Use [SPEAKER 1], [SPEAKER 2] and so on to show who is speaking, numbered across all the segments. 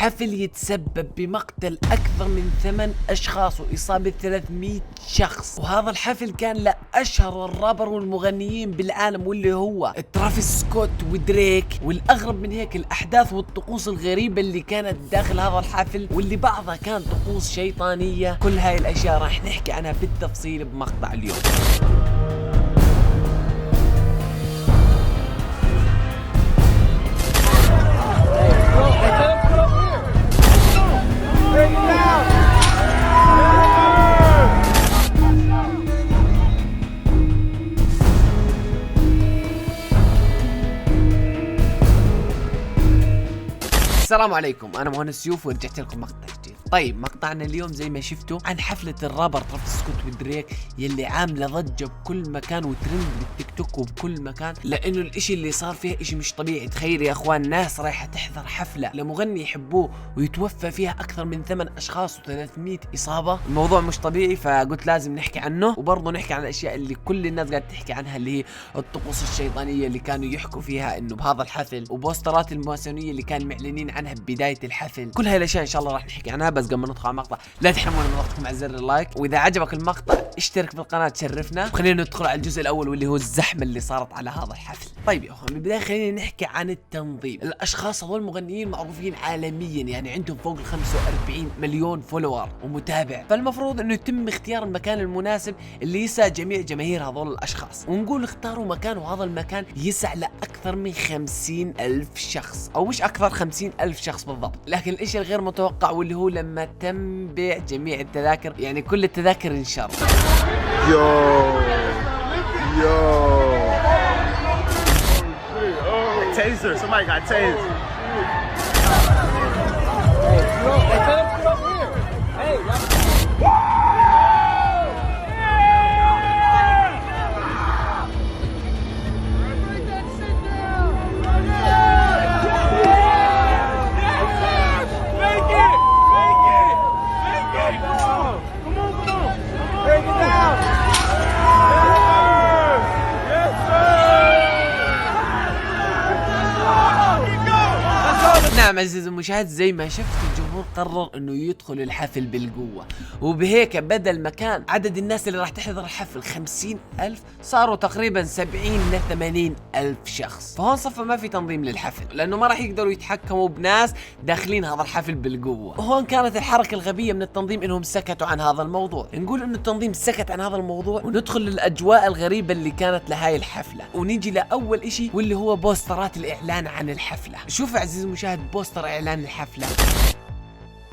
[SPEAKER 1] حفل يتسبب بمقتل أكثر من 8 أشخاص وإصابة 300 شخص، وهذا الحفل كان لأشهر الرابر والمغنيين بالعالم واللي هو ترافيس سكوت ودريك. والأغرب من هيك الأحداث والطقوس الغريبة اللي كانت داخل هذا الحفل، واللي بعضها كانت طقوس شيطانية. كل هاي الأشياء راح نحكي عنها بالتفصيل بمقطع اليوم. السلام عليكم، انا مهندس سيوف ورجعت لكم مقطع جديد. طيب مقطعنا اليوم زي ما شفتوا عن حفلة الرابر ترافيس سكوت ودريك يلي عاملة ضجة بكل مكان وترند بالتيك توك وبكل مكان، لانه الاشي اللي صار فيها اشي مش طبيعي. تخيل يا اخوان، ناس رايحة تحضر حفلة لمغني يحبوه ويتوفى فيها اكثر من 8 اشخاص و300 اصابة. الموضوع مش طبيعي، فقلت لازم نحكي عنه، وبرضه نحكي عن الاشياء اللي كل الناس قاعدة تحكي عنها، اللي هي الطقوس الشيطانية اللي كانوا يحكوا فيها انه بهذا الحفل، وبوسترات الماسونية اللي كانوا معلنين عنها ببداية الحفل. كل هاي الاشياء ان شاء الله راح نحكي عنها، بس قبل ما ندخل على المقطع لا تحرمونا من ضغطكم على زر اللايك، واذا عجبك المقطع اشترك بالقناة تشرفنا. وخلينا ندخل على الجزء الاول واللي هو الزحمة اللي صارت على هذا الحفل. طيب يا اخوان، بالبداية خلينا نحكي عن التنظيم. الاشخاص هذول مغنيين معروفين عالميا، يعني عندهم فوق ال 45 مليون فولور ومتابع، فالمفروض انه يتم اختيار المكان المناسب اللي يسع جميع جماهير هذول الاشخاص، ونقول اختاروا مكان، وهذا المكان يسع لاكثر من 50,000 شخص، او مش اكثر، 50,000 شخص بالضبط. لكن الاشي الغير متوقع واللي هو لما تم بيع جميع التذاكر، يعني كل التذاكر انشرت.
[SPEAKER 2] Taser, somebody got tased.
[SPEAKER 1] نعم عزيزي المشاهد، زي ما شفت الجمهور قرر انه يدخل الحفل بالقوة، وبهيك بدل ما كان عدد الناس اللي راح تحضر الحفل 50,000 صاروا تقريبا 70 ل 80,000 شخص. فهون صفى ما في تنظيم للحفل، لانه ما راح يقدروا يتحكموا بناس داخلين هذا الحفل بالقوة. وهون كانت الحركة الغبية من التنظيم انهم سكتوا عن هذا الموضوع. نقول انه التنظيم سكت عن هذا الموضوع، وندخل للاجواء الغريبة اللي كانت لهاي الحفلة، ونيجي لاول اشي واللي هو بوسترات الاعلان عن الحفلة. شوف عزيزي المشاهد بوستر اعلان الحفلة.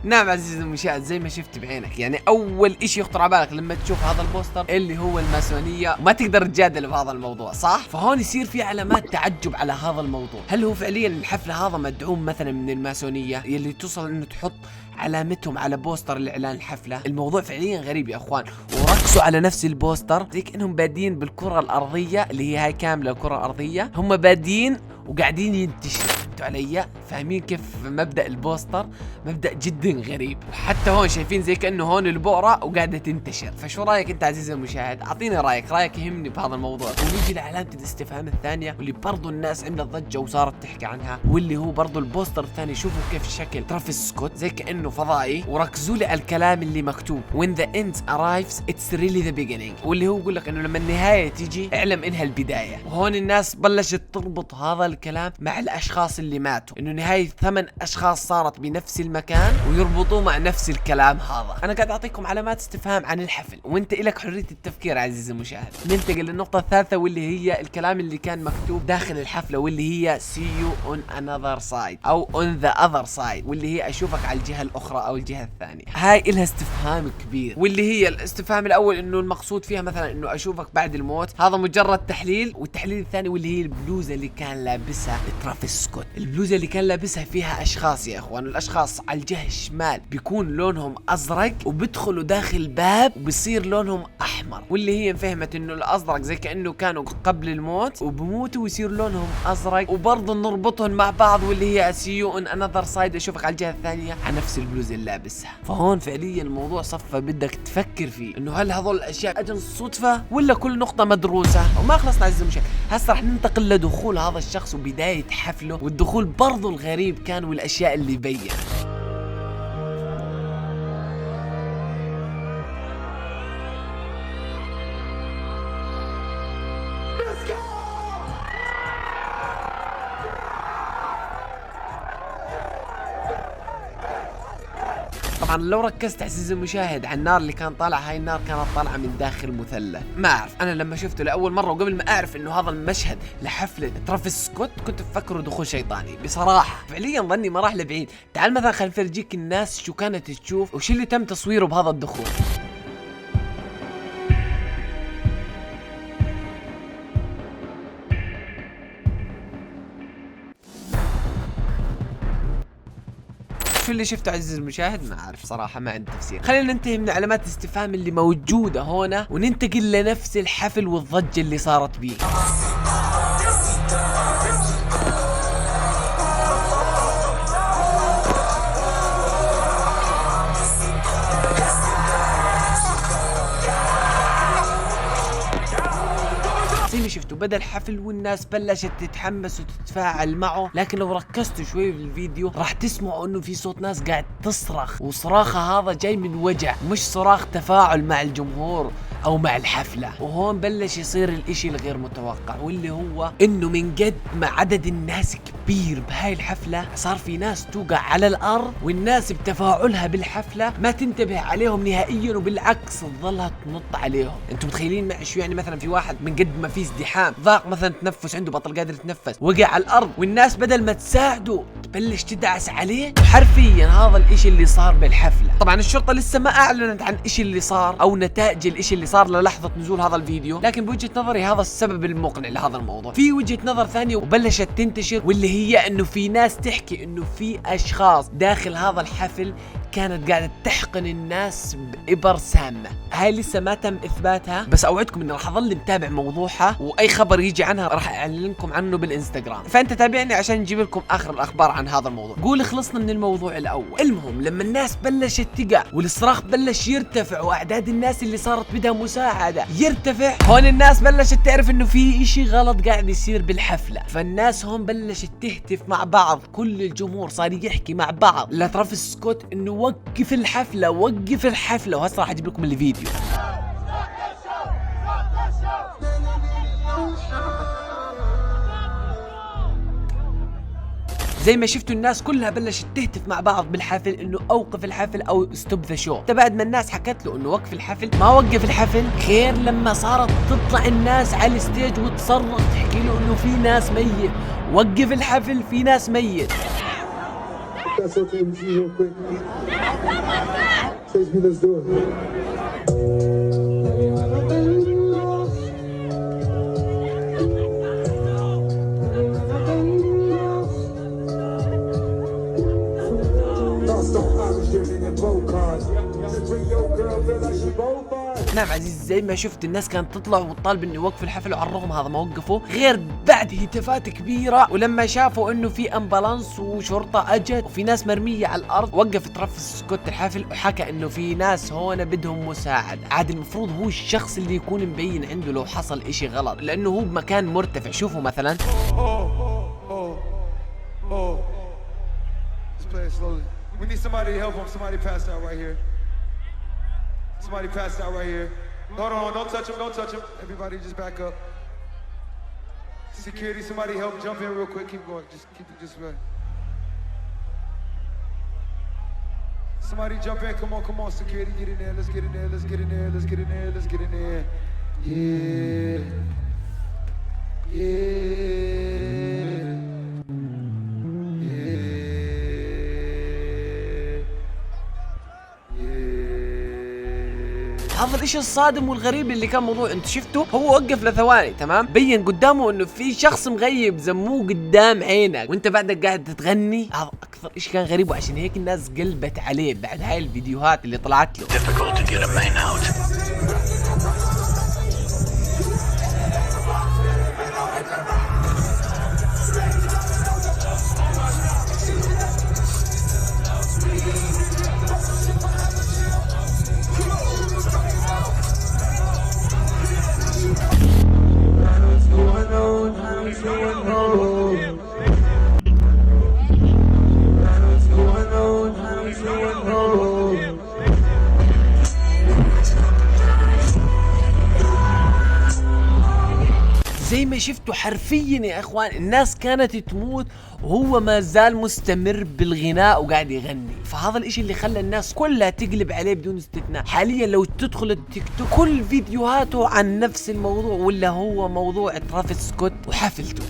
[SPEAKER 1] نعم عزيزي المشاهد، زي ما شفت بعينك، يعني اول اشي يخطر على بالك لما تشوف هذا البوستر اللي هو الماسونية، وما تقدر تجادل بهذا الموضوع، صح؟ فهون يصير في علامات تعجب على هذا الموضوع. هل هو فعليا الحفلة هذا مدعوم مثلا من الماسونية يلي توصل انه تحط علامتهم على بوستر الاعلان الحفلة؟ الموضوع فعليا غريب يا اخوان. وركزوا على نفس البوستر زي كأنهم بادين بالكرة الارضية، اللي هي هاي كاملة الكرة الارضية، هم بادين وقاعدين ينتشروا. علي فاهمين كيف مبدأ البوستر؟ مبدأ جدا غريب. وحتى هون شايفين زي كأنه هون البؤرة وقاعدة تنتشر. فشو رأيك انت عزيزي المشاهد؟ اعطيني رأيك يهمني بهذا الموضوع. ونيجي لعلامة الاستفهام الثانية واللي برضو الناس عملت ضجة وصارت تحكي عنها، واللي هو برضو البوستر الثاني. شوفوا كيف شكل ترافيس سكوت زي كأنه فضائي، وركزوا لي على الكلام اللي مكتوب when the end arrives it's really the beginning، واللي هو يقول لك انه لما النهاية تيجي اعلم انها البداية. وهون الناس بلشت تربط هذا الكلام مع الاشخاص اللي ماتوا، انه نهاية 8 اشخاص صارت بنفس المكان ويربطوه مع نفس الكلام هذا. انا قاعد اعطيكم علامات استفهام عن الحفل، وانت الك حرية التفكير عزيزي المشاهد. ننتقل للنقطة الثالثة واللي هي الكلام اللي كان مكتوب داخل الحفلة، واللي هي see you on another side او on the other side، واللي هي اشوفك على الجهة الاخرى او الجهة الثانية. هاي الها استفهام كبير، واللي هي الاستفهام الاول انه المقصود فيها مثلا انه اشوفك بعد الموت، هذا مجرد تحليل. والتحليل الثاني واللي هي البلوزة اللي كان لابسها ترافيس سكوت. البلوزة اللي كان لابسها فيها اشخاص يا اخوان، الاشخاص على الجهة الشمال بيكون لونهم ازرق، وبيدخلوا داخل باب وبصير لونهم احمر، واللي هي فهمت انه الازرق زي كانه كانوا قبل الموت وبموتوا ويصير لونهم ازرق، وبرضه نربطهم مع بعض واللي هي سيو ان انذر سايد، اشوفك على الجهة الثانية على نفس البلوزة اللي لابسها. فهون فعليا الموضوع صفى بدك تفكر فيه، انه هل هذول الاشياء اجن صدفة ولا كل نقطة مدروسة؟ وما خلصنا عزيزي المشاهد، هسه رح ننتقل لدخول هذا الشخص وبداية حفله، والدخول برضه الغريب كان والاشياء اللي بين. طبعا لو ركزت عزيزي المشاهد على النار اللي كان طالع، هاي النار كانت طالعه من داخل مثلث. ما اعرف، انا لما شفته لاول مره وقبل ما اعرف انه هذا المشهد لحفله ترافيس سكوت كنت بفكره دخول شيطاني بصراحه. فعليا ظني ما راح لبعيد. تعال مثلا خلينا نفرجيك الناس شو كانت تشوف وش اللي تم تصويره بهذا الدخول. شو اللي شفته عزيزي المشاهد؟ ما اعرف صراحه، ما عندي تفسير. خلينا ننتهي من علامات الاستفهام اللي موجوده هنا وننتقل لنفس الحفل والضجه اللي صارت بيه. زي ما شفتوا بدأ الحفل والناس بلشت تتحمس وتتفاعل معه، لكن لو ركزتوا شوي في الفيديو راح تسمعوا انه في صوت ناس قاعد تصرخ، وصراخها هذا جاي من وجع، مش صراخ تفاعل مع الجمهور او مع الحفلة. وهون بلش يصير الاشي الغير متوقع، واللي هو انه من قد ما عدد الناس كبير بهاي الحفلة صار في ناس توقع على الارض، والناس بتفاعلها بالحفلة ما تنتبه عليهم نهائيا، وبالعكس تظلها تنط عليهم. انتم متخيلين معي شو يعني؟ مثلا في واحد من قد ما في ازدحام ضاق مثلا تنفس عنده، بطل قادر يتنفس، وقع على الارض، والناس بدل ما تساعده تبلش تدعس عليه. وحرفيا هذا الاشي اللي صار بالحفلة. طبعا الشرطة لسه ما اعلنت عن الاشي اللي صار او نتائج الاشي اللي صار للحظة نزول هذا الفيديو، لكن بوجهة نظري هذا السبب المقنع لهذا الموضوع. في وجهة نظر ثانية وبلشت تنتشر، واللي هي انه في ناس تحكي انه في اشخاص داخل هذا الحفل كانت قاعدة تحقن الناس بإبر سامة. هاي لسه ما تم إثباتها، بس أوعدكم إني راح أظل متابع موضوعها، وأي خبر يجي عنها راح أعلن لكم عنه بالإنستغرام، فأنت تابعني عشان نجيب لكم آخر الأخبار عن هذا الموضوع. قول خلصنا من الموضوع الأول. المهم لما الناس بلشت تقع والصراخ بلش يرتفع وأعداد الناس اللي صارت بدها مساعدة يرتفع، هون الناس بلشت تعرف إنه في إشي غلط قاعد يصير بالحفلة. فالناس هون بلشت تهتف مع بعض، كل الجمهور صار يحكي مع بعض لترافيس سكوت إنه وقف الحفلة وقف الحفلة. وهسه راح اجيب لكم الفيديو. زي ما شفتوا الناس كلها بلشت تهتف مع بعض بالحفل انه اوقف الحفل او ستوب ذا شو. بعد ما الناس حكت له انه وقف الحفل ما وقف الحفل، غير لما صارت تطلع الناس على الستيج وتصرخ تحكي له انه في ناس ميت، وقف الحفل في ناس ميت.
[SPEAKER 3] That's okay, we see real quick. Says me, let's do it.
[SPEAKER 1] نعم عزيزي، زي ما شفت الناس كانت تطلع وتطالب انه يوقف الحفل، وعلى الرغم هذا ما وقفوا غير بعد هتافات كبيره. ولما شافوا انه في امبولانس وشرطه اجت وفي ناس مرميه على الارض، وقف ترافيس سكوت الحفل وحكى انه في ناس هون بدهم مساعده. عاد المفروض هو الشخص اللي يكون مبين عنده لو حصل اشي غلط، لانه هو بمكان مرتفع. شوفوا مثلا
[SPEAKER 3] We need somebody to help him. Somebody passed out right here. Somebody passed out right here. Hold on, don't touch him, don't touch him. Everybody just back up. Security, somebody help jump in real quick. Keep going, just keep it just right. Somebody jump in, come on, security, get in there, let's get in there, let's get in there, let's get in there, let's get in there. Yeah. Yeah.
[SPEAKER 1] هذا الاشي الصادم والغريب اللي كان موضوع، انت شفتوا هو وقف لثواني تمام، بين قدامه انه في شخص مغيب زموه قدام عينك وانت بعدك قاعد تغني. هذا اكثر اشي كان غريب، وعشان هيك الناس قلبت عليه بعد هاي الفيديوهات اللي طلعت له. ما شفتوا حرفيا يا اخوان الناس كانت تموت وهو ما زال مستمر بالغناء وقاعد يغني. فهذا الاشي اللي خلى الناس كلها تقلب عليه بدون استثناء. حاليا لو تدخل التيك توك كل فيديوهاته عن نفس الموضوع، ولا هو موضوع ترافيس سكوت وحفلته.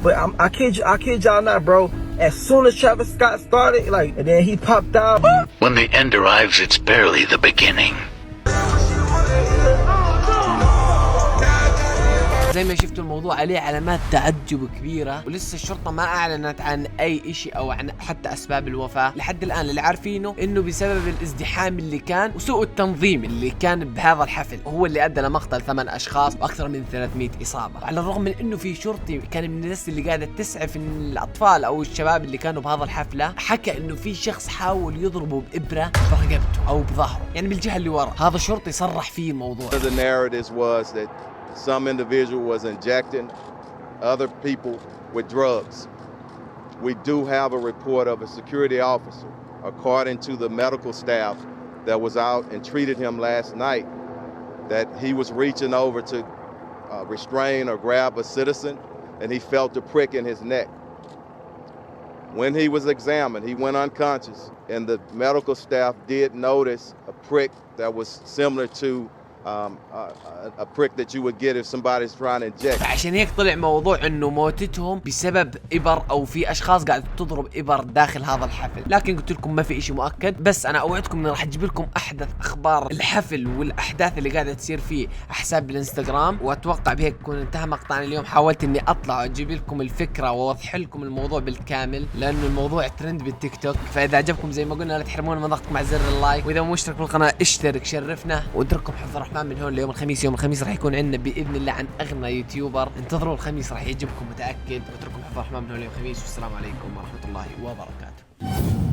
[SPEAKER 4] But I kid y'all not, bro. As soon as Travis Scott started, like, and then he popped out.
[SPEAKER 5] When the end arrives, it's barely the beginning.
[SPEAKER 1] زي ما شفتوا الموضوع عليه علامات تعجب كبيرة، ولسه الشرطة ما اعلنت عن اي اشي او عن حتى اسباب الوفاة لحد الان. اللي عارفينه انه بسبب الازدحام اللي كان وسوء التنظيم اللي كان بهذا الحفل هو اللي ادى لمقتل 8 اشخاص واكثر من 300 اصابة. وعلى الرغم من انه في شرطي كان من الناس اللي قاعدة تسعف الاطفال او الشباب اللي كانوا بهذا الحفلة، حكى انه في شخص حاول يضربه بابرة برقبته او بظهره، يعني بالجهة اللي ورا. هذا الشرطي صرح فيه الموضوع.
[SPEAKER 6] The narrative was that some individual was injecting other people with drugs. We do have a report of a security officer, according to the medical staff that was out and treated him last night, that he was reaching over to restrain or grab a citizen and he felt a prick in his neck. When he was examined, he went unconscious, and the medical staff did notice a prick that was similar to a prick that you would get if somebody's trying to inject.
[SPEAKER 1] عشان هيك طلع موضوع انه موتتهم بسبب ابر او في اشخاص قاعده تضرب ابر داخل هذا الحفل، لكن قلت لكم ما في اشي مؤكد. بس انا اوعدكم اني راح اجيب لكم احدث اخبار الحفل والاحداث اللي قاعده تصير فيه على حساب الانستغرام. واتوقع بهيك يكون انتهى مقطعنا اليوم. حاولت اني اطلع واجيب لكم الفكره واوضح لكم الموضوع بالكامل لانه الموضوع ترند بالتيك توك. فاذا عجبكم زي ما قلنا لا تحرمونا من ضغطكم على زر اللايك، واذا مو مشترك بالقناه اشترك شرفنا. واترككم حفظ الرحمن من هون ليوم الخميس. يوم الخميس راح يكون عندنا باذن الله عن اغنى يوتيوبر. انتظروا الخميس راح يعجبكم متاكد. واترككم حفظ الرحمن من هون ليوم الخميس، والسلام عليكم ورحمه الله وبركاته.